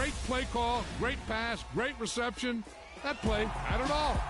Great play call, great pass, great reception. That play had it all.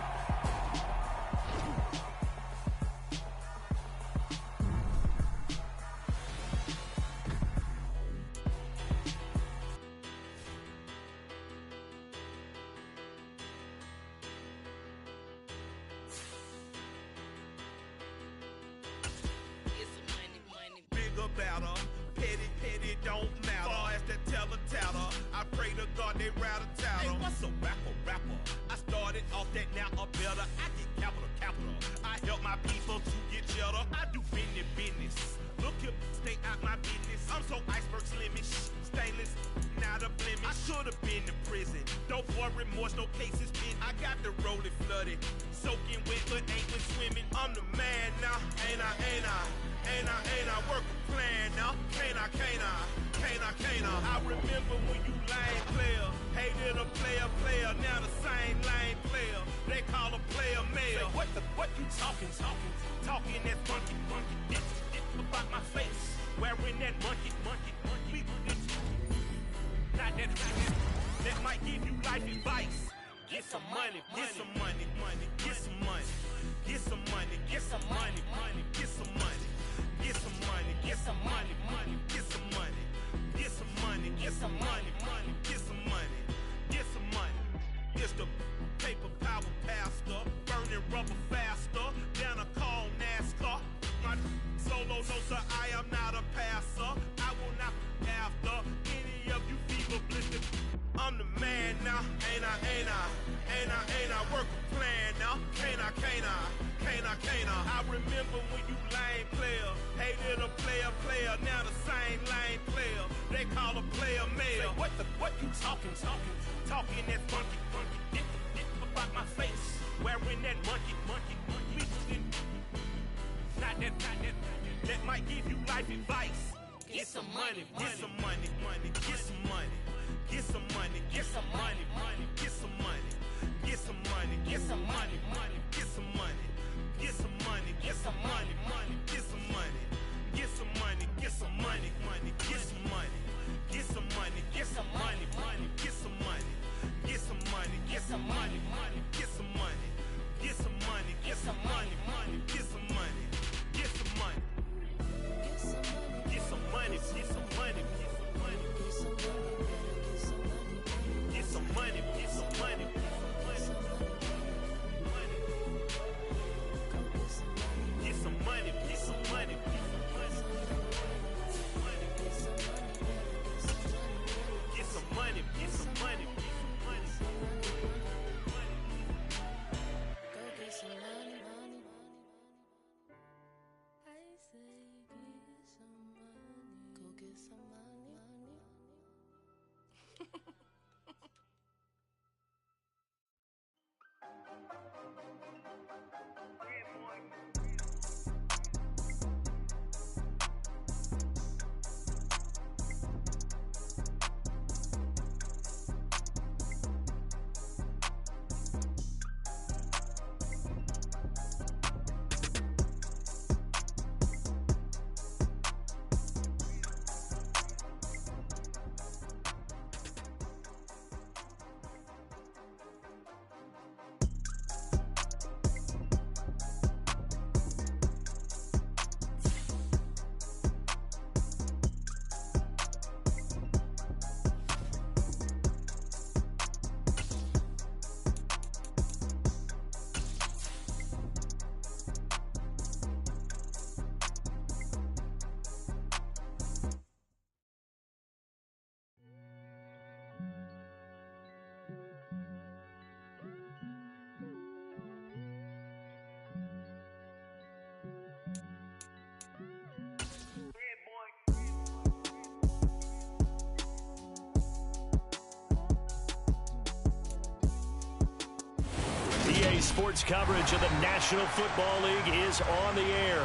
EA Sports coverage of the National Football League is on the air.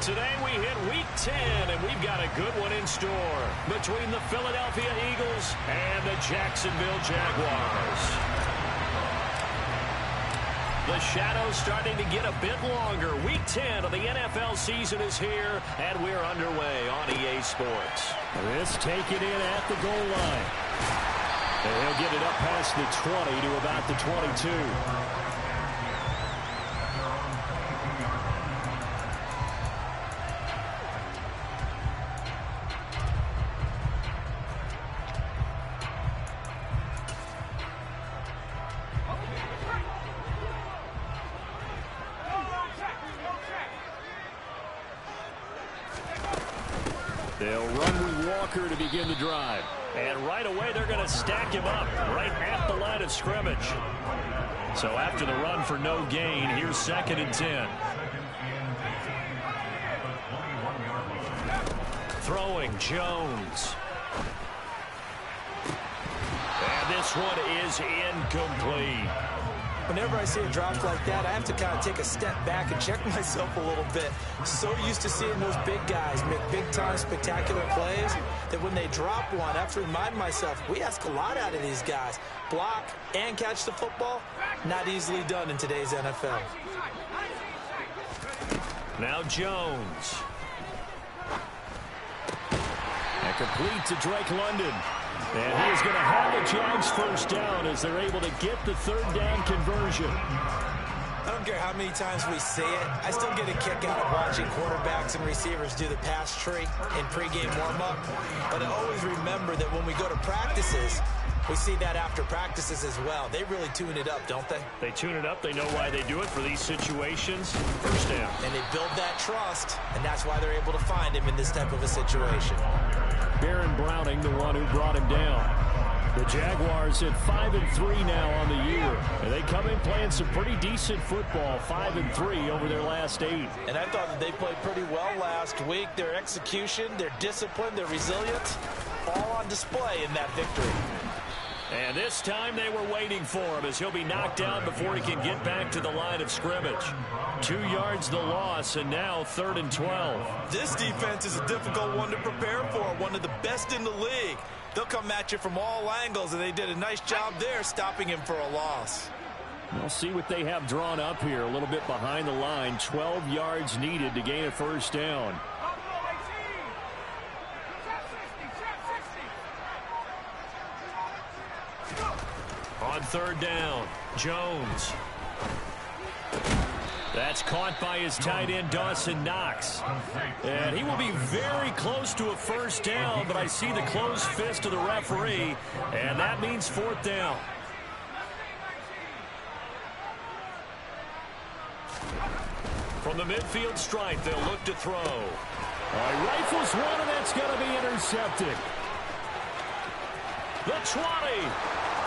Today we hit Week 10, and we've got a good one in store between the Philadelphia Eagles and the Jacksonville Jaguars. The shadow's starting to get a bit longer. Week 10 of the NFL season is here, and we're underway on EA Sports. This taken in at the goal line. And he'll get it up past the 20 to about the 22. They'll run with Walker to begin the drive. And right away, they're going to stack him up right at the line of scrimmage. So after the run for no gain, here's 2nd and 10. Throwing Jones. And this one is incomplete. Whenever I see a drop like that, I have to kind of take a step back and check myself a little bit. So used to seeing those big guys make big-time spectacular plays that when they drop one, I have to remind myself, we ask a lot out of these guys. Block and catch the football, not easily done in today's NFL. Now Jones. And complete to Drake London. And he is going to have the Jags first down as they're able to get the 3rd down conversion. I don't care how many times we see it. I still get a kick out of watching quarterbacks and receivers do the pass tree in pregame warm-up. But I always remember that when we go to practices, we see that after practices as well. They really tune it up, don't they? They tune it up. They know why they do it for these situations. First down. And they build that trust, and that's why they're able to find him in this type of a situation. Baron Browning, the one who brought him down. The Jaguars at 5-3 now on the year. And they come in playing some pretty decent football, 5-3 over their last 8. And I thought that they played pretty well last week. Their execution, their discipline, their resilience, all on display in that victory. And this time they were waiting for him as he'll be knocked down before he can get back to the line of scrimmage. 2 yards the loss, and now 3rd and 12. This defense is a difficult one to prepare for, one of the best in the league. They'll come at you from all angles, and they did a nice job there stopping him for a loss. We'll see what they have drawn up here, a little bit behind the line. 12 yards needed to gain a first down. On 3rd down, Jones. That's caught by his tight end, Dawson Knox. And he will be very close to a first down, but I see the closed fist of the referee, and that means 4th down. From the midfield stripe, they'll look to throw. Rifles one, and that's going to be intercepted. The 20.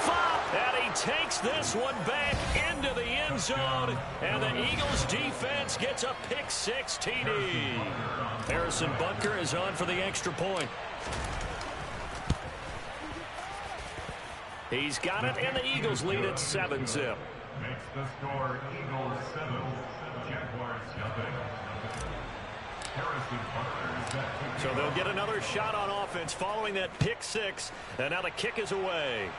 5. And he takes this one back into the end zone. And the Eagles defense gets a pick-6 TD. Harrison Butker is on for the extra point. He's got it, and the Eagles lead at 7-0. Makes the score Eagles 7, Jaguars nothing. Harrison Butker is back. So they'll get another shot on offense following that pick-6. And now the kick is away.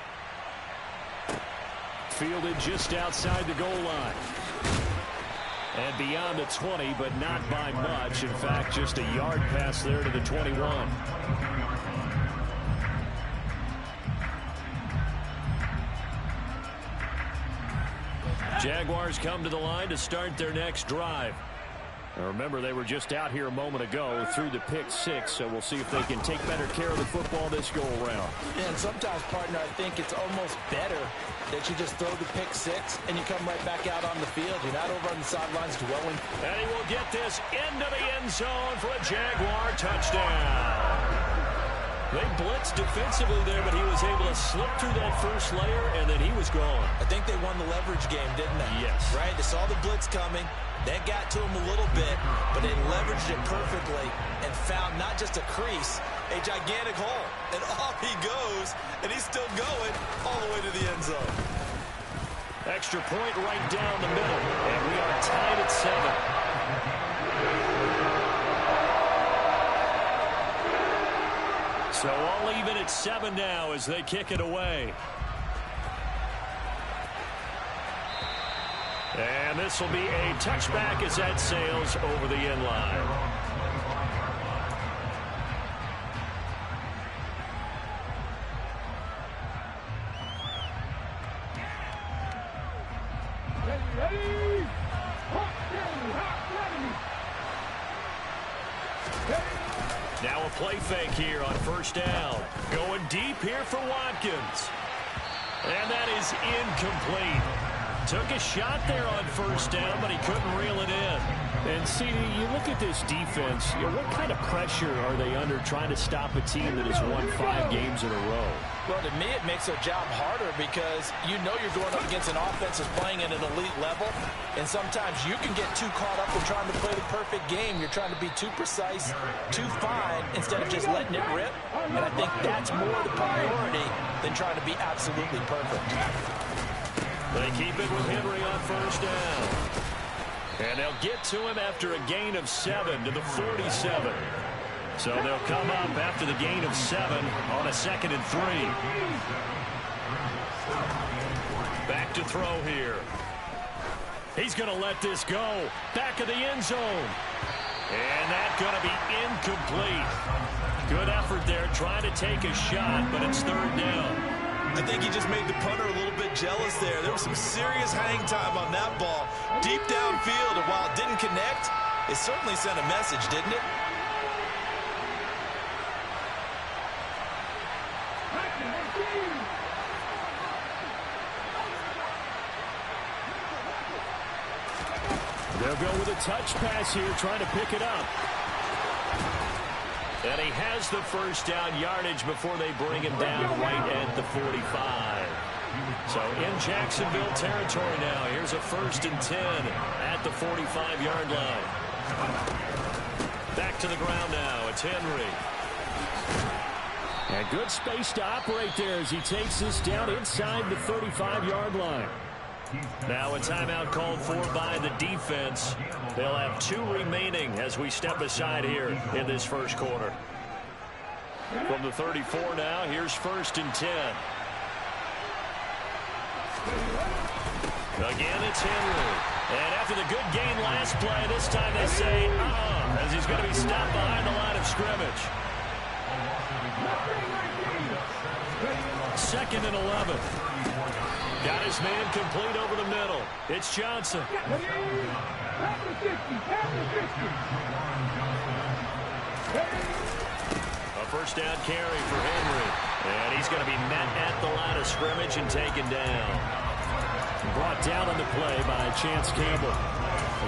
Fielded just outside the goal line. And beyond the 20, but not by much. In fact, just a yard pass there to the 21. Jaguars come to the line to start their next drive. Now remember, they were just out here a moment ago through the pick-6, so we'll see if they can take better care of the football this go-around. And sometimes, partner, I think it's almost better that you just throw the pick-6 and you come right back out on the field. You're not over on the sidelines dwelling. And he will get this into the end zone for a Jaguar touchdown. They blitzed defensively there, but he was able to slip through that first layer, and then he was gone. I think they won the leverage game, didn't they? Yes. Right? They saw the blitz coming. That got to him a little bit, but they leveraged it perfectly and found not just a crease, a gigantic hole. And off he goes, and he's still going all the way to the end zone. Extra point right down the middle, and we are tied at 7. So all even at 7 now as they kick it away. And this will be a touchback as that sails over the end line. Now a play fake here on first down. Going deep here for Watkins. And that is incomplete. Took a shot there on first down, but he couldn't reel it in. And, CD, you look at this defense, what kind of pressure are they under trying to stop a team that has won 5 games in a row? Well, to me, it makes their job harder because you know you're going up against an offense that's playing at an elite level, and sometimes you can get too caught up in trying to play the perfect game. You're trying to be too precise, too fine, instead of just letting it rip. And I think that's more the priority than trying to be absolutely perfect. They keep it with Henry on first down. And they'll get to him after a gain of 7 to the 47. So they'll come up after the gain of 7 on a 2nd and 3. Back to throw here. He's going to let this go. Back of the end zone. And that's going to be incomplete. Good effort there trying to take a shot, but it's 3rd down. I think he just made the punter a little bit jealous there. There was some serious hang time on that ball. Deep downfield, and while it didn't connect, it certainly sent a message, didn't it? They'll go with a touch pass here, trying to pick it up. And he has the first down yardage before they bring him down right at the 45. So in Jacksonville territory now. Here's a 1st and 10 at the 45-yard line. Back to the ground now. It's Henry. And good space to operate there as he takes this down inside the 35-yard line. Now a timeout called for by the defense. They'll have 2 remaining as we step aside here in this first quarter. From the 34 now, here's 1st and 10. Again, it's Henry. And after the good gain last play, this time they say, as he's going to be stopped behind the line of scrimmage. 2nd and 11. Got his man complete over the middle. It's Johnson. A first down carry for Henry. And he's going to be met at the line of scrimmage and taken down. Brought down on the play by Chance Campbell.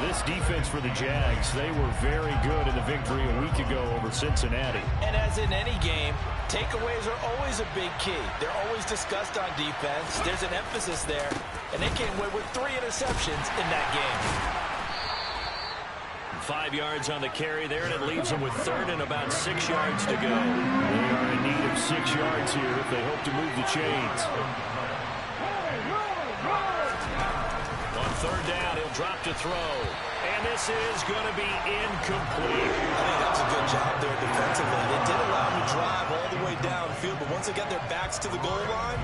This defense for the Jags, they were very good in the victory a week ago over Cincinnati. And as in any game, takeaways are always a big key. They're always discussed on defense. There's an emphasis there, and they came away with 3 interceptions in that game. 5 yards on the carry there, and it leaves them with 3rd and about 6 yards to go. They are in need of 6 yards here if they hope to move the chains. On 3rd down, he'll drop to throw. And this is going to be incomplete. I think that was a good job there defensively. They did allow him to drive all the way downfield, but once they got their backs to the goal line,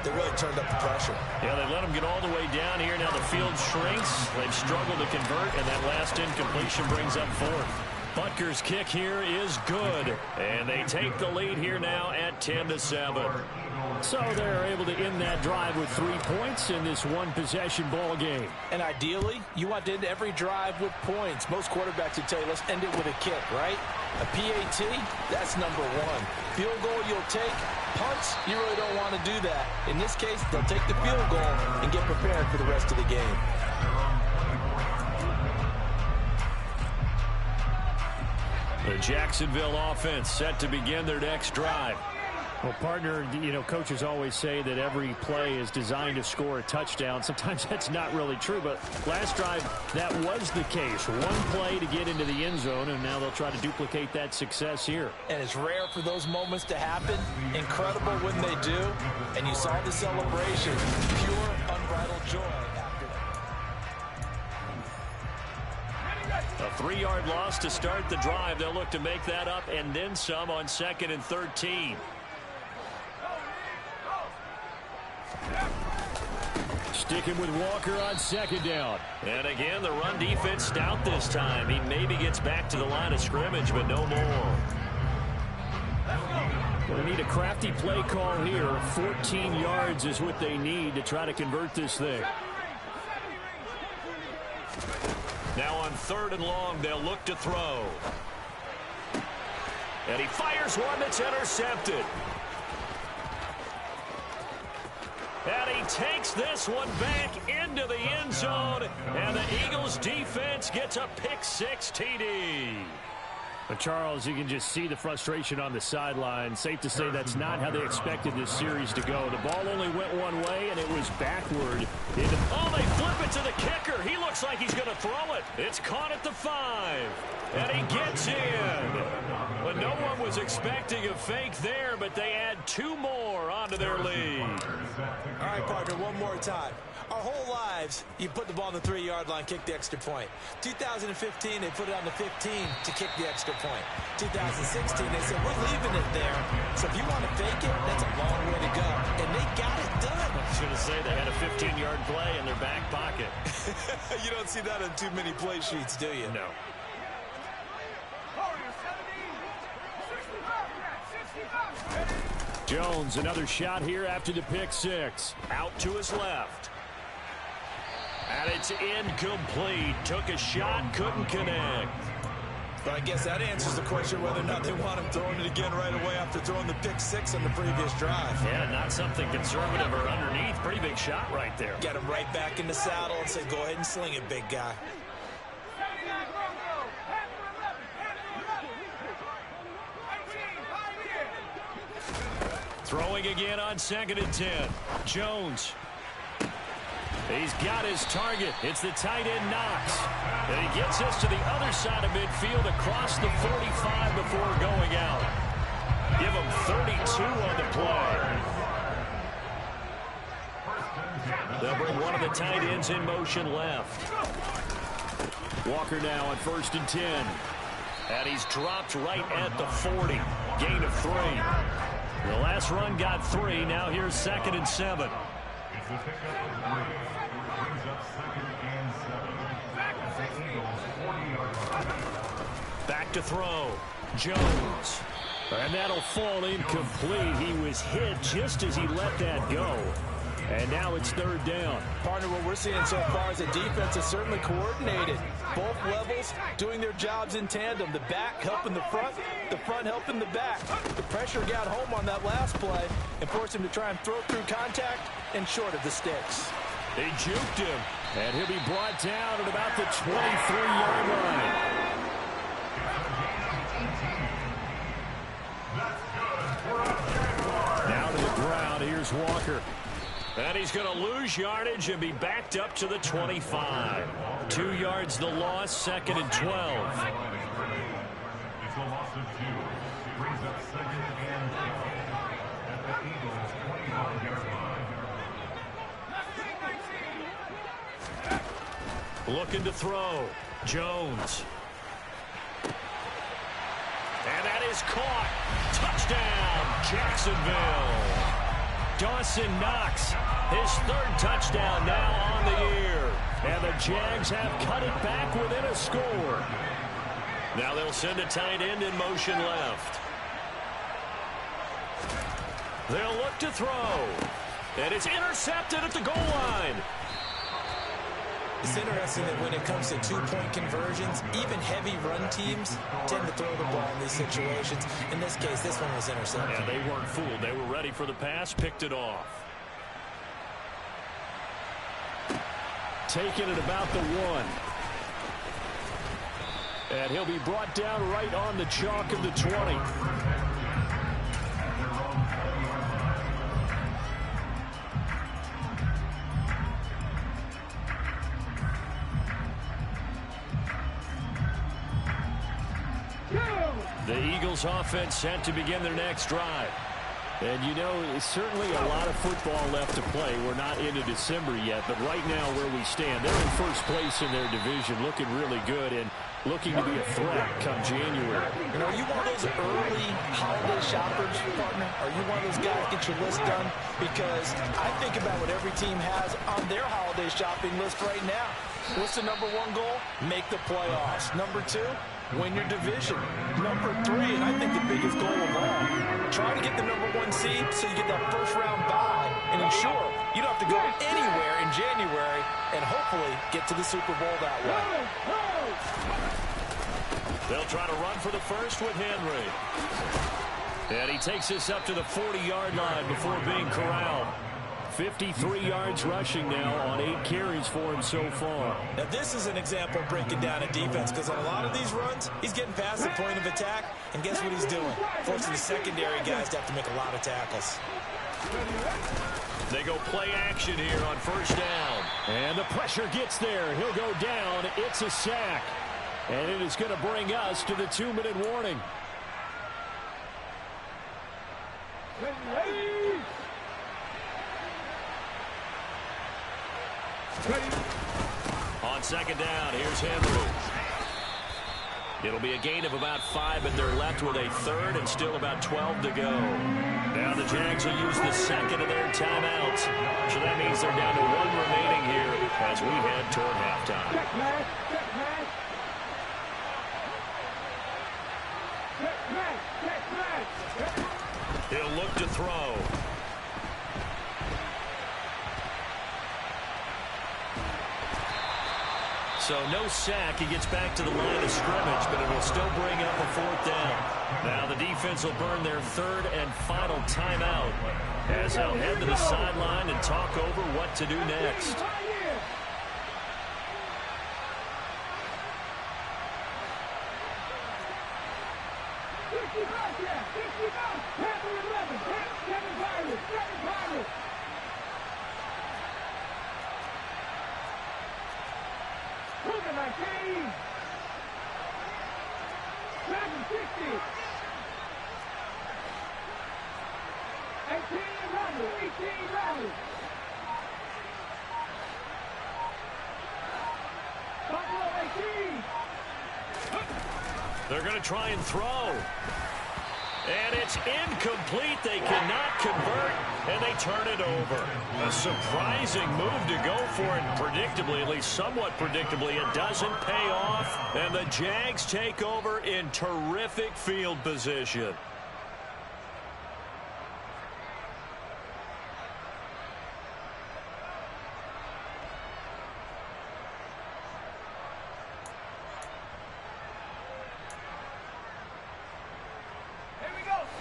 they really turned up the pressure. Yeah, they let him get all the way down here. Now the field shrinks. They've struggled to convert, and that last incompletion brings up 4th. Butker's kick here is good. And they take the lead here now at 10-7. So they're able to end that drive with 3 points in this one-possession ball game. And ideally, you want to end every drive with points. Most quarterbacks would tell you, let's end it with a kick, right? A PAT, that's number 1. Field goal you'll take. Punts, you really don't want to do that. In this case, they'll take the field goal and get prepared for the rest of the game. The Jacksonville offense set to begin their next drive. Well, partner, coaches always say that every play is designed to score a touchdown. Sometimes that's not really true, but last drive, that was the case. 1 play to get into the end zone, and now they'll try to duplicate that success here. And it's rare for those moments to happen. Incredible when they do. And you saw the celebration. Pure, unbridled joy after that. A 3-yard loss to start the drive. They'll look to make that up and then some on 2nd and 13. Sticking with Walker on 2nd down. And again, the run defense stout this time. He maybe gets back to the line of scrimmage, but no more. Well, they need a crafty play call here. 14 yards is what they need to try to convert this thing. Now on 3rd and long, they'll look to throw. And he fires one that's intercepted. And he takes this one back into the end zone. And the Eagles defense gets a pick-6 TD. But Charles, you can just see the frustration on the sideline. Safe to say that's not how they expected this series to go. The ball only went one way, and it was backward. Oh, they flip it to the kicker. He looks like he's going to throw it. It's caught at the 5. And he gets in. But no one was expecting a fake there, but they add 2 more onto their lead. All right, partner, one more time. Our whole lives, you put the ball on the 3-yard line, kick the extra point. 2015, they put it on the 15 to kick the extra point. 2016, they said, we're leaving it there. So if you want to fake it, that's a long way to go. And they got it done. I was going to say they had a 15-yard play in their back pocket. You don't see that on too many play sheets, do you? No. Jones, another shot here after the pick-6. Out to his left. And it's incomplete. Took a shot, couldn't connect. But I guess that answers the question whether or not they want him throwing it again right away after throwing the pick-6 on the previous drive. Yeah, not something conservative or underneath. Pretty big shot right there. Get him right back in the saddle and say, go ahead and sling it, big guy. Throwing again on 2nd and 10. Jones. He's got his target. It's the tight end Knox. And he gets us to the other side of midfield across the 45 before going out. Give him 32 on the play. They'll bring one of the tight ends in motion left. Walker now on 1st and 10. And he's dropped right at the 40. Gain of 3. The last run got 3. Now here's 2nd and 7. It's a pickup of 3. Brings up 2nd and 7. The Eagles 40-yard line. Back to throw. Jones. And that'll fall incomplete. He was hit just as he let that go. And now it's 3rd down. Partner, what we're seeing so far is the defense is certainly coordinated. Both levels doing their jobs in tandem. The back helping the front helping the back. The pressure got home on that last play and forced him to try and throw through contact and short of the sticks. They juked him. And he'll be brought down at about the 23-yard line. Now to the ground. Here's Walker. And he's going to lose yardage and be backed up to the 25. 2 yards the loss, 2nd and 12. It's a loss of 2. Brings up 2nd and 12 at the Eagles 21-yard line. Looking to throw. Jones. And that is caught. Touchdown, Jacksonville. Dawson Knox, his 3rd touchdown now on the year. And the Jags have cut it back within a score. Now they'll send a tight end in motion left. They'll look to throw. And it's intercepted at the goal line. It's interesting that when it comes to 2-point conversions, even heavy run teams tend to throw the ball in these situations. In this case, this one was intercepted. Yeah, they weren't fooled. They were ready for the pass, picked it off. Taken at about the 1. And he'll be brought down right on the chalk of the 20. The Eagles offense set to begin their next drive. And you know, certainly a lot of football left to play. We're not into December yet, but right now where we stand, they're in first place in their division, looking really good and looking to be a threat come January. You know, are you one of those early holiday shoppers, partner? Are you one of those guys get your list done? Because I think about what every team has on their holiday shopping list right now. What's the #1 goal? Make the playoffs. #2, win your division. Number 3, and I think the biggest goal of all, try to get the number 1 seed so you get that first-round bye and ensure you don't have to go anywhere in January and hopefully get to the Super Bowl that way. They'll try to run for the first with Henry. And he takes this up to the 40-yard line before being corralled. 53 yards rushing now on 8 carries for him so far. Now this is an example of breaking down a defense, because on a lot of these runs, he's getting past the point of attack, and guess what he's doing? Forcing the secondary guys to have to make a lot of tackles. They go play action here on first down. And the pressure gets there. He'll go down. It's a sack. And it is going to bring us to the 2-minute warning. On second down, here's Henry. It'll be a gain of about 5, but they're left with a third and still about 12 to go. Now the Jags will use the second of their timeouts. So that means they're down to 1 remaining here as we head toward halftime. He'll look to throw. So no sack. He gets back to the line of scrimmage, but it will still bring up a 4th down. Now the defense will burn their 3rd and final timeout as they'll head to the sideline and talk over what to do next. They're going to try and throw. And it's incomplete. They cannot convert, and they turn it over. A surprising move to go for it. Predictably, at least somewhat predictably, it doesn't pay off. And the Jags take over in terrific field position.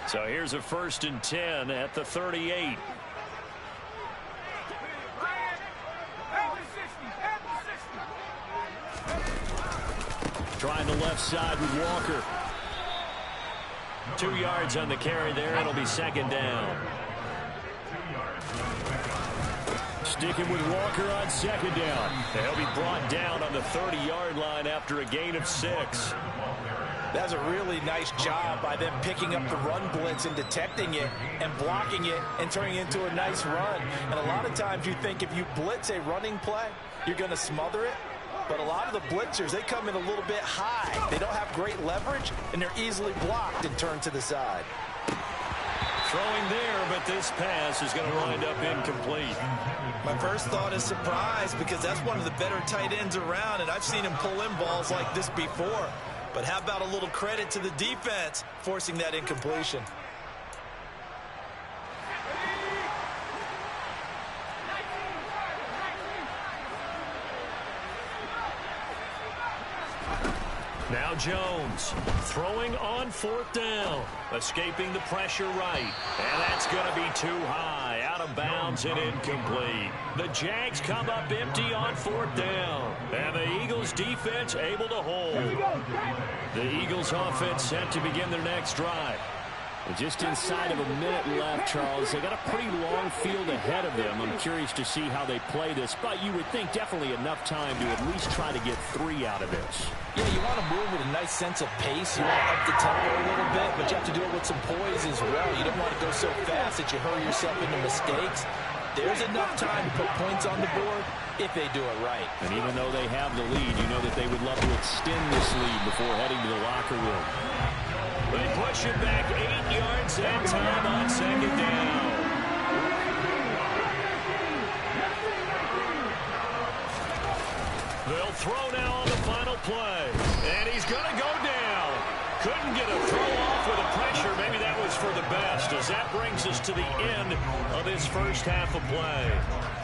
So here's a 1st and 10 at the 38. Trying the left side with Walker. 2 yards on the carry there. It'll be 2nd down. Sticking with Walker on 2nd down. They'll be brought down on the 30-yard line after a gain of 6. That's a really nice job by them picking up the run blitz and detecting it and blocking it and turning it into a nice run. And a lot of times you think if you blitz a running play, you're going to smother it. But a lot of the blitzers, they come in a little bit high. They don't have great leverage, and they're easily blocked and turned to the side. Throwing there, but this pass is going to wind up incomplete. My first thought is surprise, because that's one of the better tight ends around, and I've seen him pull in balls like this before. But how about a little credit to the defense forcing that incompletion? Now Jones throwing on 4th down, escaping the pressure right, and that's going to be too high, out of bounds and incomplete. The Jags come up empty on 4th down, and the Eagles defense able to hold. The Eagles offense set to begin their next drive. Just inside of a minute left, Charles. They got a pretty long field ahead of them. I'm curious to see how they play this, but you would think definitely enough time to at least try to get 3 out of this. Yeah, you want to move with a nice sense of pace. You want to up the tempo a little bit, but you have to do it with some poise as well. You don't want to go so fast that you hurry yourself into mistakes. There's enough time to put points on the board if they do it right. And even though they have the lead, you know that they would love to extend this lead before heading to the locker room. They push it back 8 yards that time on 2nd down. They'll throw now on the final play. And he's going to go down. Couldn't get a throw off with the pressure. Maybe that was for the best, as that brings us to the end of this first half of play.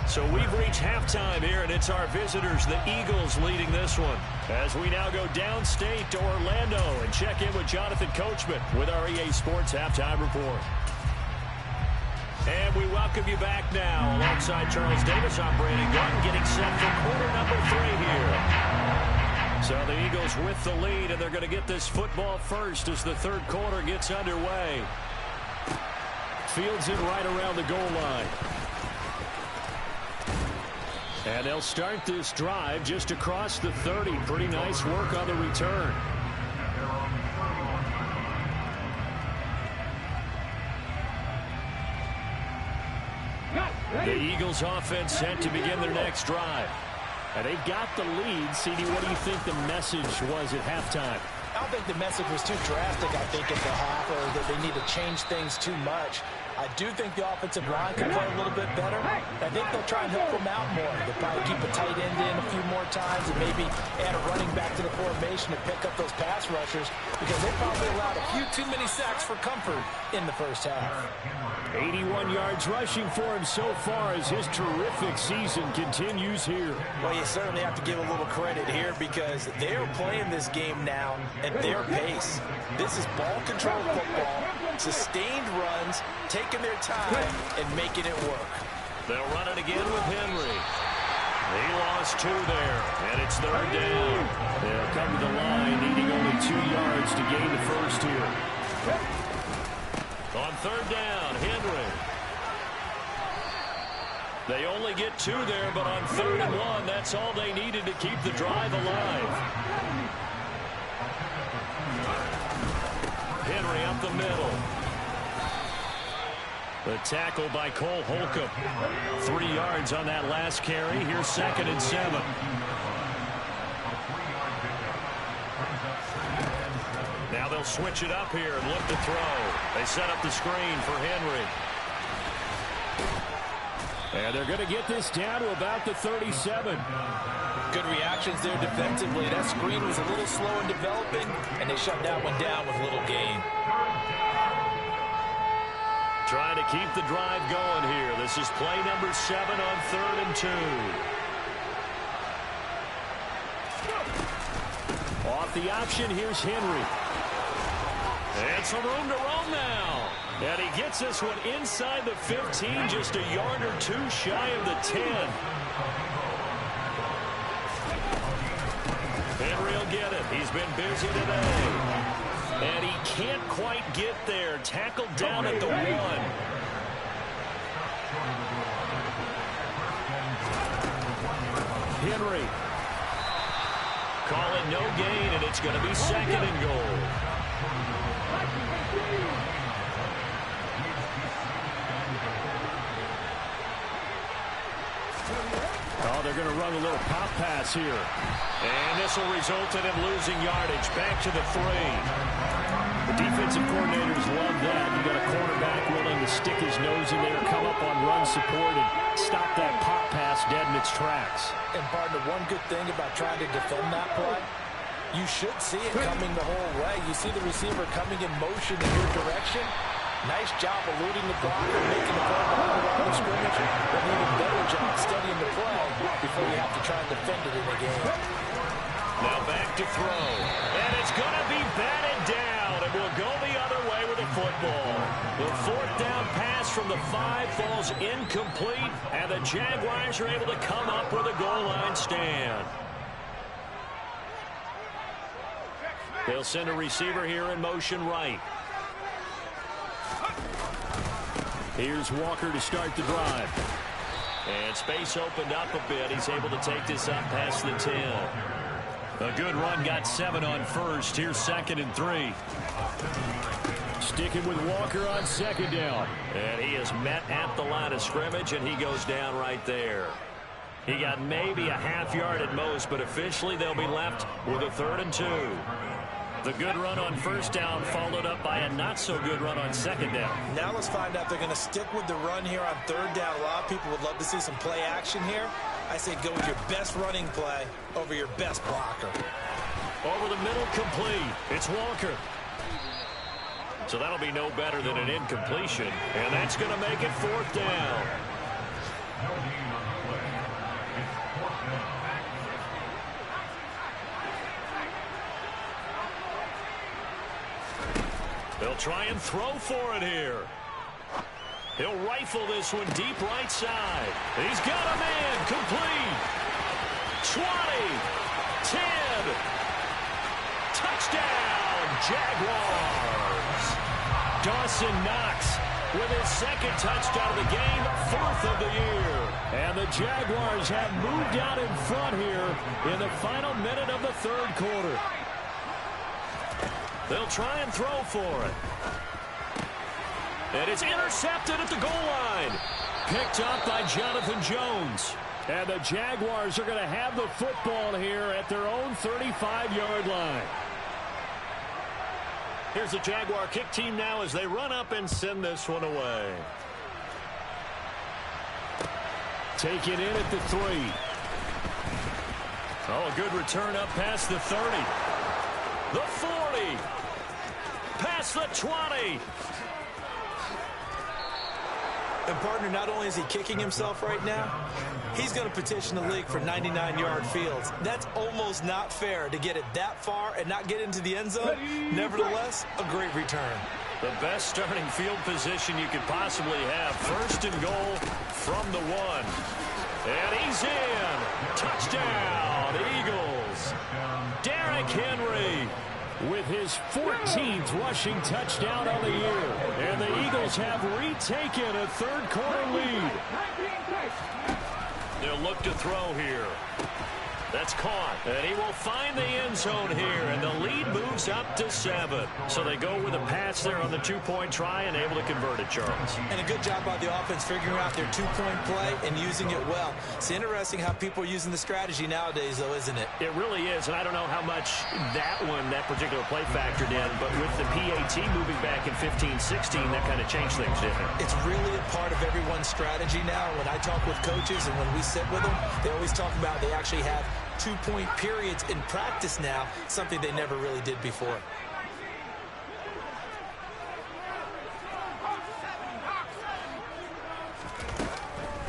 So we've reached halftime here, and it's our visitors, the Eagles, leading this one. As we now go downstate to Orlando and check in with Jonathan Coachman with our EA Sports Halftime Report. And we welcome you back now. Alongside Charles Davis, I'm Brandon Gordon, getting set for quarter number 3 here. So the Eagles with the lead, and they're going to get this football first as the third quarter gets underway. Fields it right around the goal line. And they'll start this drive just across the 30. Pretty nice work on the return. The Eagles offense set to begin their next drive. And they've got the lead. CD, what do you think the message was at halftime? I don't think the message was too drastic, I think, at the half, or that they need to change things too much. I do think the offensive line can play a little bit better. I think they'll try and help them out more. They'll probably keep a tight end in a few more times and maybe add a running back to the formation to pick up those pass rushers, because they probably allowed a few too many sacks for comfort in the first half. 81 yards rushing for him so far as his terrific season continues here. Well, you certainly have to give a little credit here, because they're playing this game now at their pace. This is ball control football, sustained runs, taking their time and making it work. They'll run it again with Henry. He lost 2 there, and it's third down. They'll come to the line, needing only 2 yards to gain the first here. On third down, Henry. They only get 2 there, but on 3rd and 1, that's all they needed to keep the drive alive. Henry up the middle. The tackle by Cole Holcomb. 3 yards on that last carry. Here's 2nd and 7. Now they'll switch it up here and look to throw. They set up the screen for Henry. And they're going to get this down to about the 37. Good reactions there defensively. That screen was a little slow in developing, and they shut that one down with little gain. Trying to keep the drive going here. This is play number 7 on 3rd and 2. Off the option, here's Henry. And some room to roam now. And he gets this one inside the 15, just a yard or 2 shy of the 10. Henry will get it. He's been busy today. And he can't quite get there. Tackled down at the 1. Henry. Call it no gain, and it's going to be 2nd and goal. Oh, they're going to run a little pop pass here. And this will result in him losing yardage. Back to the 3. The defensive coordinators love that. You got a cornerback willing to stick his nose in there, come up on run support, and stop that pop pass dead in its tracks. And partner, one good thing about trying to defend that play, you should see it coming the whole way. You see the receiver coming in motion in your direction. Nice job eluding the blocker, making the play behind the line of scrimmage, but an even better job studying the play before you have to try and defend it in the game. Now back to throw. And it's going to be batted down, and we'll go the other way with the football. The 4th down pass from the 5 falls incomplete, and the Jaguars are able to come up with a goal line stand. They'll send a receiver here in motion right. Here's Walker to start the drive. And space opened up a bit. He's able to take this up past the 10. A good run, got 7 on first. Here's 2nd and 3. Sticking with Walker on 2nd down. And he is met at the line of scrimmage, and he goes down right there. He got maybe a half yard at most, but officially they'll be left with a 3rd and 2. The good run on 1st down followed up by a not-so-good run on 2nd down. Now let's find out if they're going to stick with the run here on 3rd down. A lot of people would love to see some play action here. I say go with your best running play over your best blocker. Over the middle, complete. It's Walker. So that'll be no better than an incompletion, and that's going to make it 4th down. They'll try and throw for it here. He'll rifle this one deep right side. He's got a man. Complete. 20. 10. Touchdown, Jaguars. Dawson Knox with his 2nd touchdown of the game, 4th of the year. And the Jaguars have moved out in front here in the final minute of the 3rd quarter. They'll try and throw for it. And it's intercepted at the goal line. Picked up by Jonathan Jones. And the Jaguars are going to have the football here at their own 35-yard line. Here's the Jaguar kick team now as they run up and send this one away. Taken in at the 3. Oh, a good return up past the 30. The 40. Past the 20. And, partner, not only is he kicking himself right now, he's going to petition the league for 99-yard fields. That's almost not fair to get it that far and not get into the end zone. Nevertheless, a great return. The best starting field position you could possibly have. 1st and goal from the 1. And he's in. Touchdown, Eagles. Derrick Henry with his 14th rushing touchdown on the year. And the Eagles have retaken a 3rd quarter lead. They'll look to throw here. That's caught. And he will find the end zone here. And the lead moves up to 7. So they go with a pass there on the 2-point try and able to convert it, Charles. And a good job by the offense figuring out their 2-point play and using it well. It's interesting how people are using the strategy nowadays, though, isn't it? It really is. And I don't know how much that particular play factored in. But with the PAT moving back in 15-16, that kind of changed things, didn't it? It's really a part of everyone's strategy now. When I talk with coaches and when we sit with them, they always talk about they actually have 2-point periods in practice now, something they never really did before.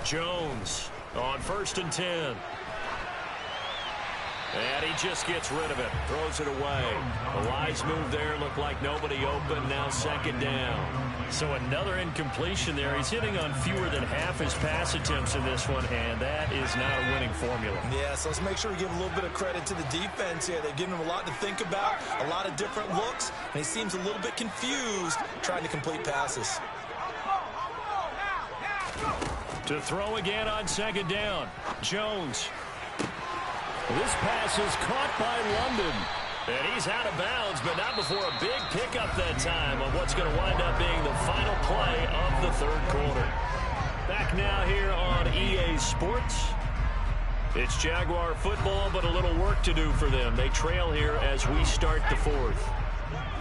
Jones on 1st and 10. And he just gets rid of it. Throws it away. A wise move there. Looked like nobody open. Now 2nd down. So another incompletion there. He's hitting on fewer than half his pass attempts in this one, and that is not a winning formula. Yeah, so let's make sure we give a little bit of credit to the defense here. They've given him a lot to think about, a lot of different looks, and he seems a little bit confused trying to complete passes. To throw again on 2nd down. Jones. This pass is caught by London. And he's out of bounds, but not before a big pickup that time on what's going to wind up being the final play of the 3rd quarter. Back now here on EA Sports. It's Jaguar football, but a little work to do for them. They trail here as we start the 4th.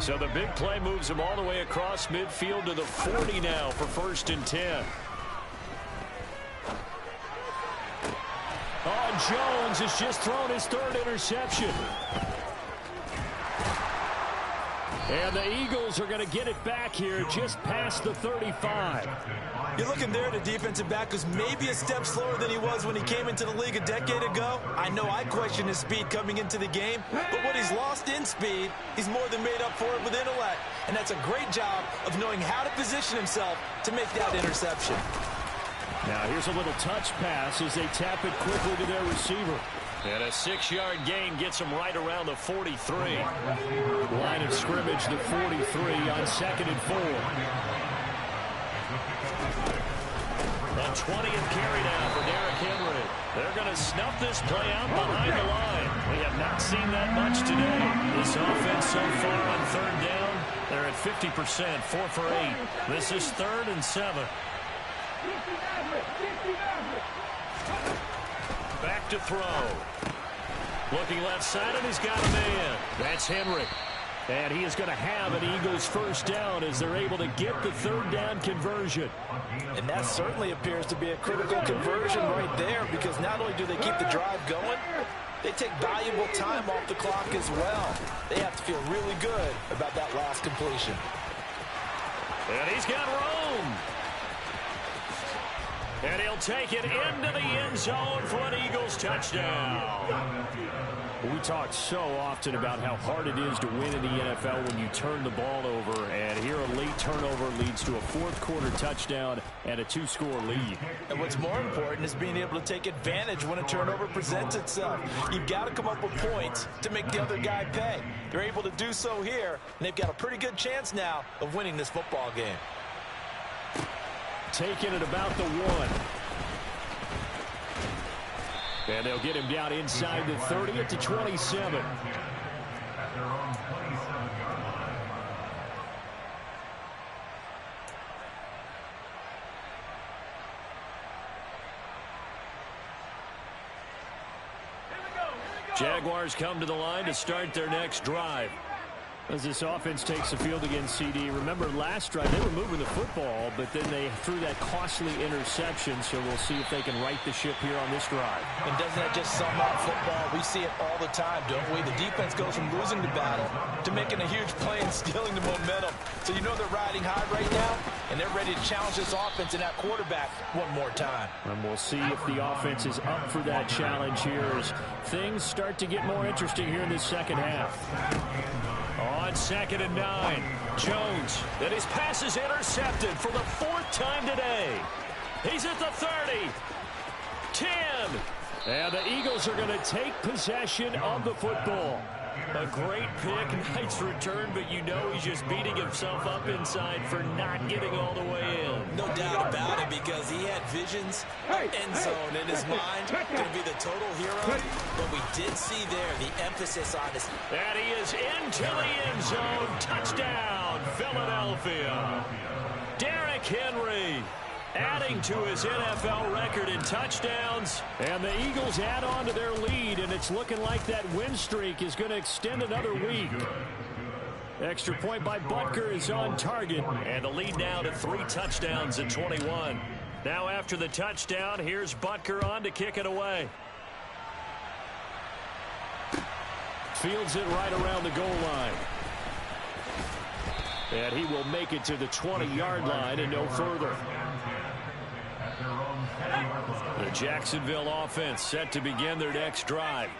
So the big play moves them all the way across midfield to the 40 now for 1st and 10. Oh, Jones has just thrown his 3rd interception. And the Eagles are going to get it back here just past the 35. You're looking there at a defensive back who's maybe a step slower than he was when he came into the league a decade ago. I know I questioned his speed coming into the game, but what he's lost in speed, he's more than made up for it with intellect. And that's a great job of knowing how to position himself to make that interception. Now here's a little touch pass as they tap it quickly to their receiver. And a 6-yard gain gets him right around the 43. Line of scrimmage, the 43 on 2nd and 4. A 20th carry now for Derrick Henry. They're going to snuff this play out behind the line. We have not seen that much today. This offense so far on 3rd down, they're at 50%, 4 for 8. This is 3rd and 7. Back to throw. Looking left side, and he's got a man. That's Henry. And he is going to have an Eagles first down as they're able to get the third down conversion. And that certainly appears to be a critical conversion right there, because not only do they keep the drive going, they take valuable time off the clock as well. They have to feel really good about that last completion. And he's got room. And he'll take it into the end zone for an Eagles touchdown. We talk so often about how hard it is to win in the NFL when you turn the ball over. And here a late turnover leads to a fourth-quarter touchdown and a two-score lead. And what's more important is being able to take advantage when a turnover presents itself. You've got to come up with points to make the other guy pay. They're able to do so here, and they've got a pretty good chance now of winning this football game. Taking it about the 1. And they'll get him down inside the 30 at the 27. At their own 27-yard line. Jaguars come to the line to start their next drive. As this offense takes the field against CD, remember last drive they were moving the football, but then they threw that costly interception, so we'll see if they can right the ship here on this drive. And doesn't that just sum up football? We see it all the time, don't we? The defense goes from losing the battle to making a huge play and stealing the momentum. So you know they're riding high right now, and they're ready to challenge this offense and that quarterback one more time. And we'll see if the offense is up for that challenge here as things start to get more interesting here in this second half. On 2nd and 9, Jones. And his pass is intercepted for the 4th time today. He's at the 30. 10. And the Eagles are going to take possession of the football. A great pick, nice return, but you know he's just beating himself up inside for not getting all the way in. No doubt about it, because he had visions of end zone in his mind. Going to be the total hero. But we did see there the emphasis on his... And he is into the end zone. Touchdown, Philadelphia. Derrick Henry adding to his NFL record in touchdowns. And the Eagles add on to their lead, and it's looking like that win streak is going to extend another week. Extra point by Butker is on target. And the lead now to 3 touchdowns at 21. Now after the touchdown, here's Butker on to kick it away. Fields it right around the goal line. And he will make it to the 20-yard line and no further. The Jacksonville offense set to begin their next drive.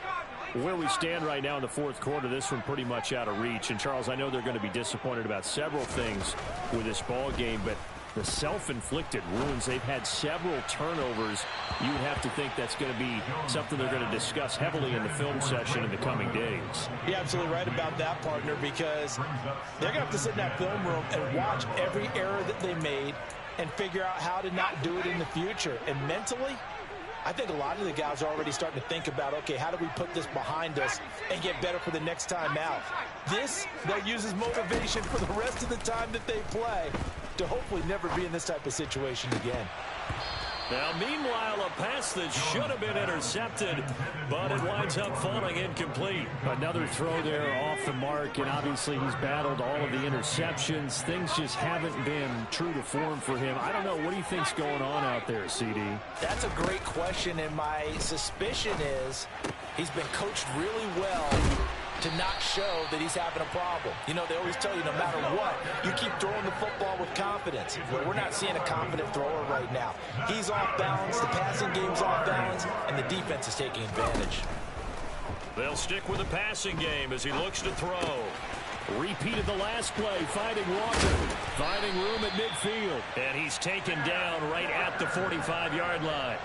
Where we stand right now in the fourth quarter, this one pretty much out of reach. And, Charles, I know they're going to be disappointed about several things with this ball game, but the self-inflicted wounds, they've had several turnovers. You would have to think that's going to be something they're going to discuss heavily in the film session in the coming days. You're absolutely right about that, partner, because they're going to have to sit in that film room and watch every error that they made and figure out how to not do it in the future. And mentally, I think a lot of the guys are already starting to think about, okay, how do we put this behind us and get better for the next time out? This, they'll use as motivation for the rest of the time that they play to hopefully never be in this type of situation again. Now, meanwhile, a pass that should have been intercepted, but it winds up falling incomplete. Another throw there off the mark, and obviously he's battled all of the interceptions. Things just haven't been true to form for him. I don't know. What do you think's going on out there, CD? That's a great question, and my suspicion is he's been coached really well to not show that he's having a problem. You know, they always tell you no matter what, you keep throwing the football with confidence. Well, we're not seeing a confident thrower right now. He's off balance, the passing game's off balance, and the defense is taking advantage. They'll stick with the passing game as he looks to throw. Repeat of the last play, finding Walker, finding room at midfield. And he's taken down right at the 45-yard line.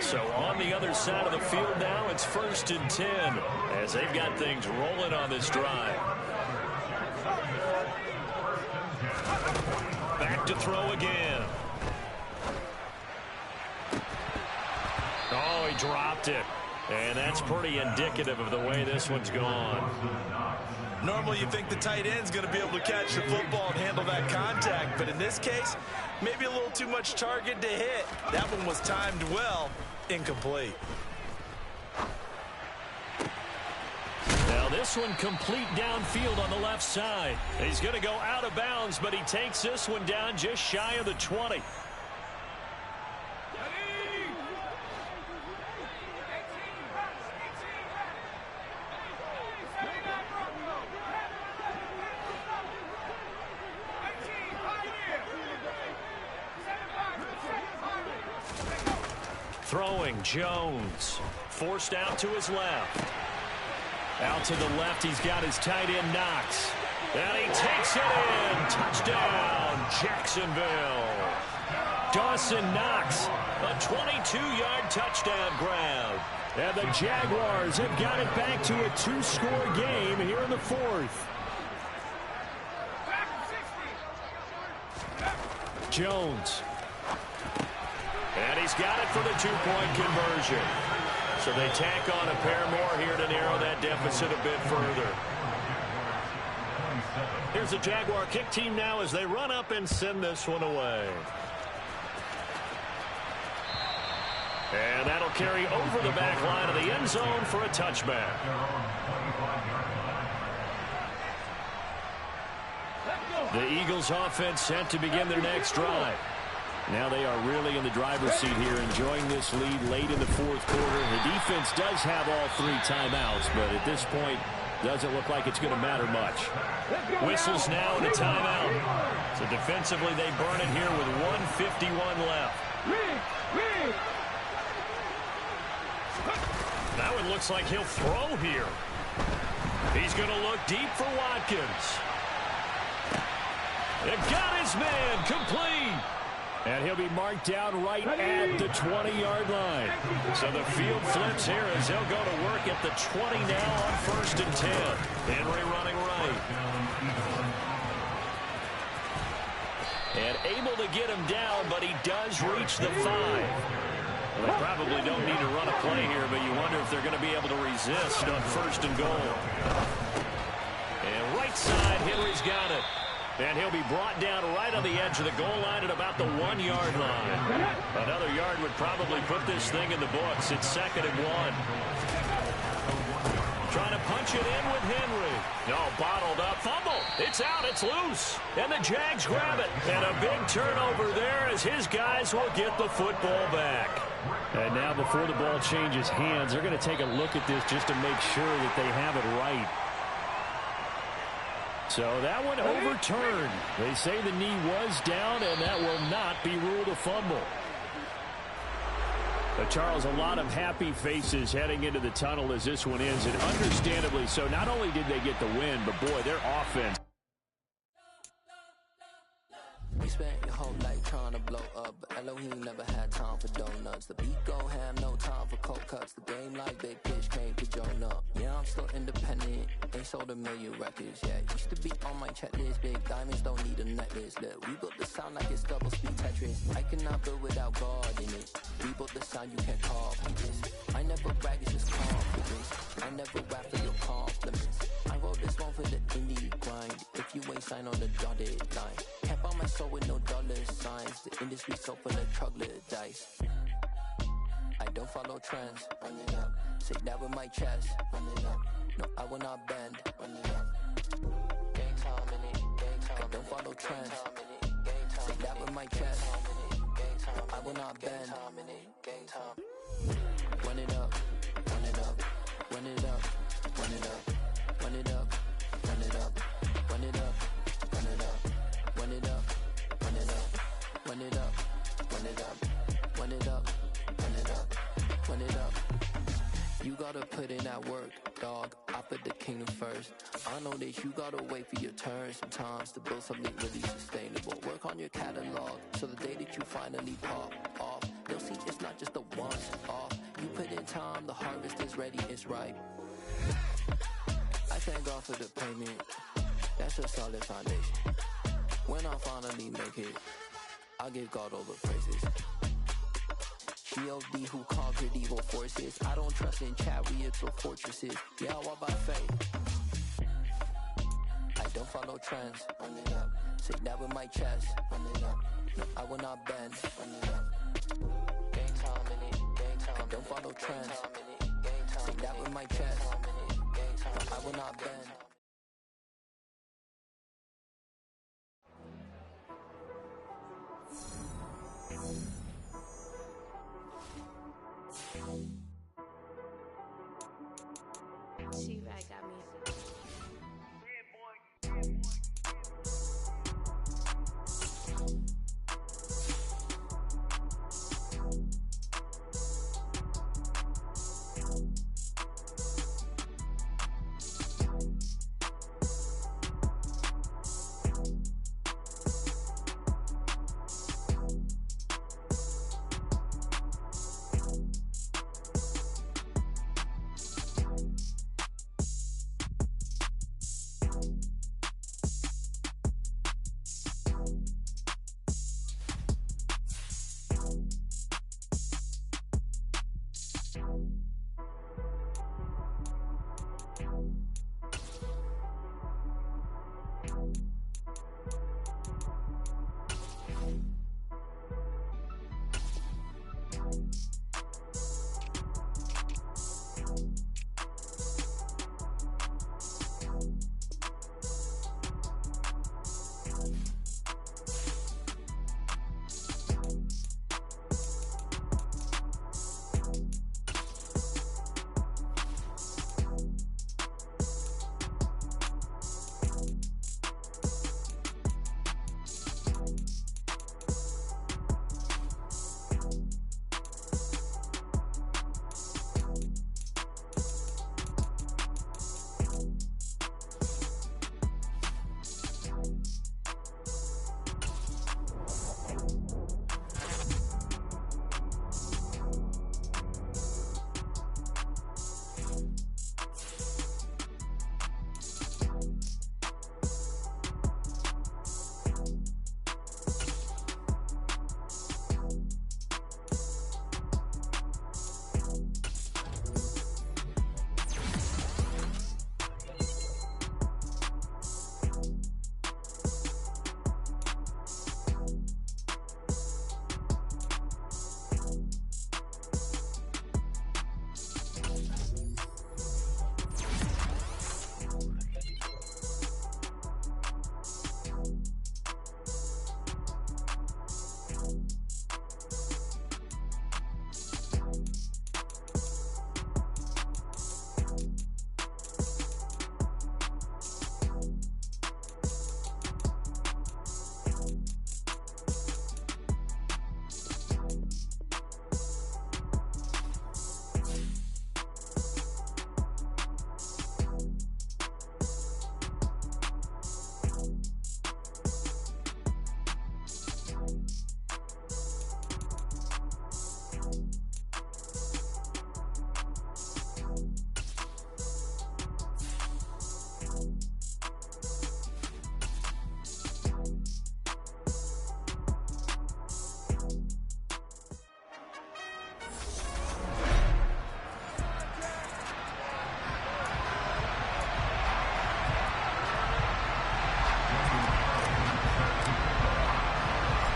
So on the other side of the field now, it's 1st and 10 as they've got things rolling on this drive. Back to throw again. Oh, he dropped it. And that's pretty indicative of the way this one's gone. Normally you think the tight end's going to be able to catch the football and handle that contact, but in this case, maybe a little too much target to hit. That one was timed well, incomplete. Now this this one complete downfield on the left side. He's going to go out of bounds, but he takes this one down just shy of the 20. Throwing, Jones. Forced out to his left. Out to the left, he's got his tight end, Knox. And he takes it in. Touchdown, Jacksonville. Dawson Knox, a 22-yard touchdown grab. And the Jaguars have got it back to a 2-score game here in the fourth. Jones. And he's got it for the 2-point conversion. So they tack on a pair more here to narrow that deficit a bit further. Here's the Jaguar kick team now as they run up and send this one away. And that'll carry over the back line of the end zone for a touchback. The Eagles offense set to begin their next drive. Now they are really in the driver's seat here, enjoying this lead late in the fourth quarter. The defense does have all 3 timeouts, but at this point, doesn't look like it's going to matter much. Whistles now and a timeout. So defensively, they burn it here with 1:51 left. That one looks like he'll throw here. He's going to look deep for Watkins. It got his man complete. And he'll be marked down right at the 20-yard line. So the field flips here as they'll go to work at the 20 now on 1st and 10. Henry running right. And able to get him down, but he does reach the 5. Well, they probably don't need to run a play here, but you wonder if they're going to be able to resist on 1st and goal. And right side, Henry's got it. And he'll be brought down right on the edge of the goal line at about the 1-yard line. Another yard would probably put this thing in the books. It's 2nd and 1. Trying to punch it in with Henry. No, bottled up. Fumble. It's out. It's loose. And the Jags grab it. And a big turnover there as his guys will get the football back. And now before the ball changes hands, they're going to take a look at this just to make sure that they have it right. So that one overturned. They say the knee was down, and that will not be ruled a fumble. But Charles, a lot of happy faces heading into the tunnel as this one ends, and understandably so. Not only did they get the win, but boy, their offense. We spent your whole life trying to blow up, but Elohim never had time for donuts. The beat go ham, no time for cold cuts. The game like big pitch came to join up. Yeah, I'm still independent, ain't sold a million records yet. Used to be on my checklist, big diamonds don't need a necklace. Look, we built the sound like it's double speed Tetris. I cannot build without God in it. We built the sound you can't copy this. I never brag, it's just confidence. I never rap for your compliments. I wrote this one for the indie grind. If you ain't signed on the dotted line, can't buy my soul with no dollar signs. The industry so full of troglodytes. I don't follow trends. Run it up. Say that with my chest. Run it up. No, I will not bend. Run it up. Gang time in it. Gang time. I don't follow trends. Say that with my chest. I will not bend. Gang time. Run it up. Run it up. Run it up. Run it up. Run it up. Run it up. Run it up. Run it up. Run it up. Run it up. Run it up. Run it up. Run it up. Run it up. Run it up. You gotta put in that work, dog. I put the kingdom first. I know that you gotta wait for your turn sometimes to build something really sustainable. Work on your catalog so the day that you finally pop off, they'll see it's not just a once off. You put in time, the harvest is ready, it's ripe. I thank God for the payment. That's a solid foundation. When I finally make it, I'll give God all the praises. G.O.D. who conquered evil forces. I don't trust in chariots or fortresses. Yeah, I walk by faith. I don't follow trends. Run it up. Say that with my chest. Run it up. No, I will not bend. Run it up. Gang time in it. Gang time. I don't follow trends. Say that with my chest. I when I bend. T-Rag got me.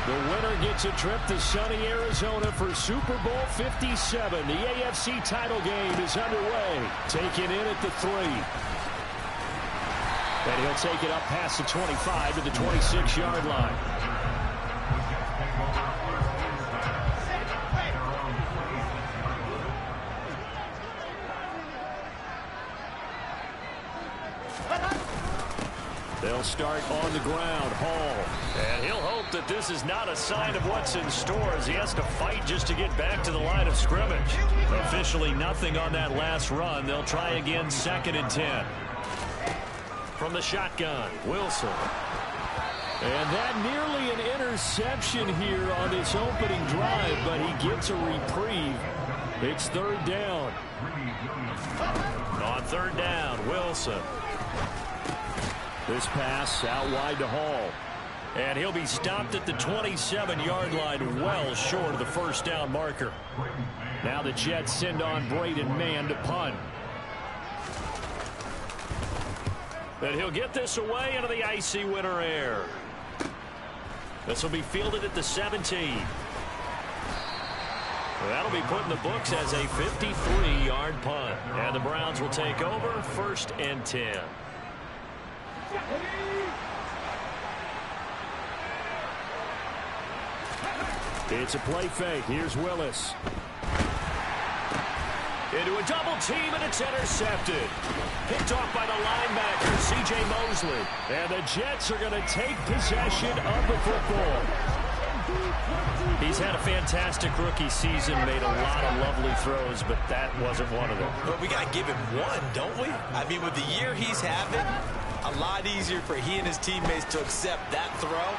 The winner gets a trip to sunny Arizona for Super Bowl 57. The AFC title game is underway. Taken in at the 3. And he'll take it up past the 25 to the 26-yard line. They'll start on the ground. Hall. And he'll hope that this is not a sign of what's in store as he has to fight just to get back to the line of scrimmage. Officially nothing on that last run. They'll try again 2nd and 10. From the shotgun, Wilson. And that nearly an interception here on this opening drive, but he gets a reprieve. It's 3rd down. On 3rd down, Wilson. This pass out wide to Hall. And he'll be stopped at the 27-yard line, well short of the 1st down marker. Now the Jets send on Braden Mann to punt. But he'll get this away into the icy winter air. This will be fielded at the 17. That'll be put in the books as a 53-yard punt. And the Browns will take over 1st and 10. It's a play fake. Here's Willis. Into a double team, and it's intercepted. Picked off by the linebacker, C.J. Mosley. And the Jets are going to take possession of the football. He's had a fantastic rookie season, made a lot of lovely throws, but that wasn't one of them. But we got to give him one, don't we? I mean, with the year he's having, a lot easier for he and his teammates to accept that throw.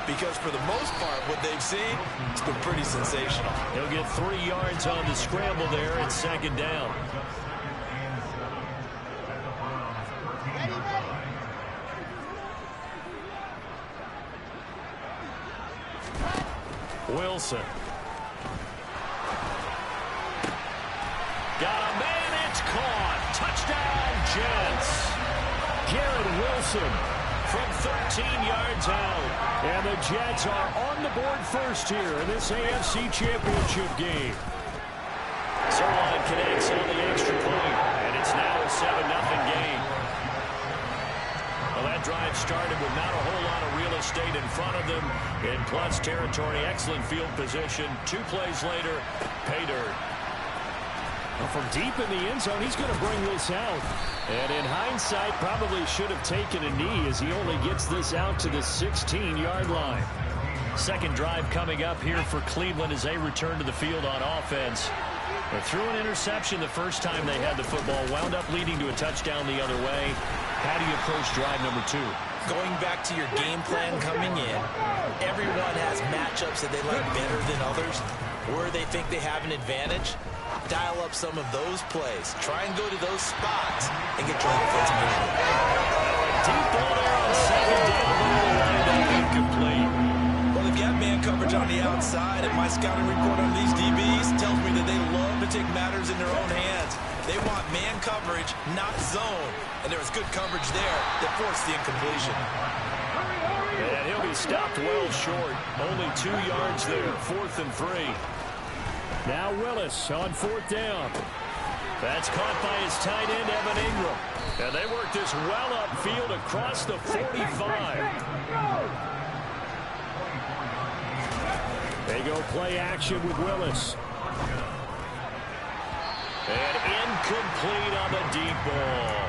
Because for the most part, what they've seen, it's been pretty sensational. He'll get 3 yards on the scramble there at 2nd down. Wilson. Got a man, it's caught. Touchdown, Jets. Garrett Wilson from 13 yards out. And the Jets are on the board first here in this AFC Championship game. Sirlein connects on the extra point, and it's now a 7-0 game. Well, that drive started with not a whole lot of real estate in front of them. In plus territory, excellent field position. 2 plays later, pay dirt. Well, from deep in the end zone, he's going to bring this out. And in hindsight, probably should have taken a knee as he only gets this out to the 16-yard line. Second drive coming up here for Cleveland as they return to the field on offense. They threw an interception the first time they had the football, wound up leading to a touchdown the other way. How do you approach drive number 2? Going back to your game plan coming in, everyone has matchups that they like better than others, where they think they have an advantage. Dial up some of those plays. Try and go to those spots and get your offense moving. Deep ball there on 2nd down, incomplete. Well, they've got man coverage on the outside, and my scouting report on these DBs tells me that they love to take matters in their own hands. They want man coverage, not zone. And there was good coverage there that forced the incompletion. And he'll be stopped well short. Only 2 yards there, 4th and 3. Now Willis on 4th down. That's caught by his tight end, Evan Ingram. And they work this well upfield across the 45. They go play action with Willis. And incomplete on the deep ball.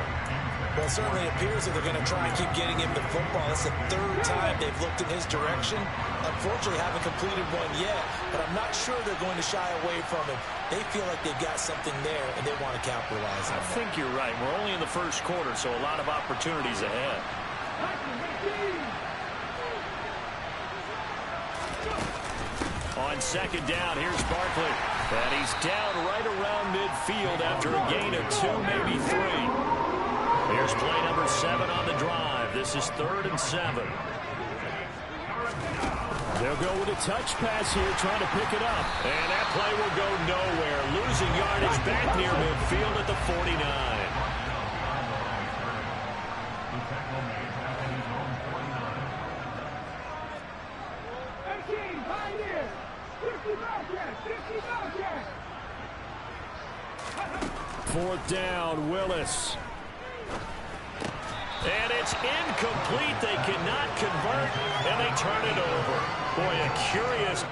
Well, it certainly appears that they're going to try and keep getting him the football. It's the 3rd time they've looked in his direction. Unfortunately, haven't completed one yet, but I'm not sure they're going to shy away from him. They feel like they've got something there, and they want to capitalize on it. I think you're right. We're only in the first quarter, so a lot of opportunities ahead. On 2nd down, here's Barkley. And he's down right around midfield after a gain of 2, maybe 3. Here's play number 7 on the drive. This is 3rd and 7. They'll go with a touch pass here, trying to pick it up. And that play will go nowhere. Losing yardage back near midfield at the 49. Fourth down, Willis. And it's incomplete. They cannot convert, and they turn it over. Boy, a curious...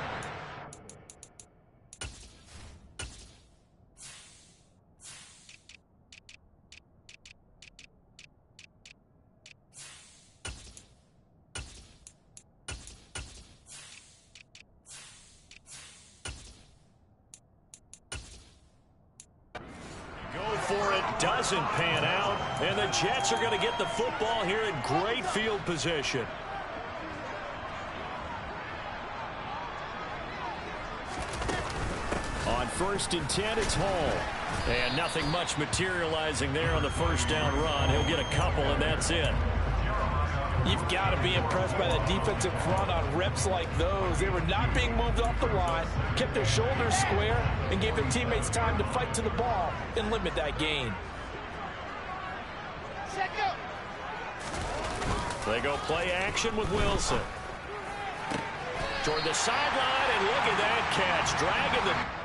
Doesn't pan out, and the Jets are going to get the football here in great field position. On 1st and 10, it's Hall. And nothing much materializing there on the 1st down run. He'll get a couple, and that's it. You've got to be impressed by that defensive front on reps like those. They were not being moved off the line, kept their shoulders square, and gave their teammates time to fight to the ball and limit that gain. They go play action with Wilson. Toward the sideline, and look at that catch. Dragging the...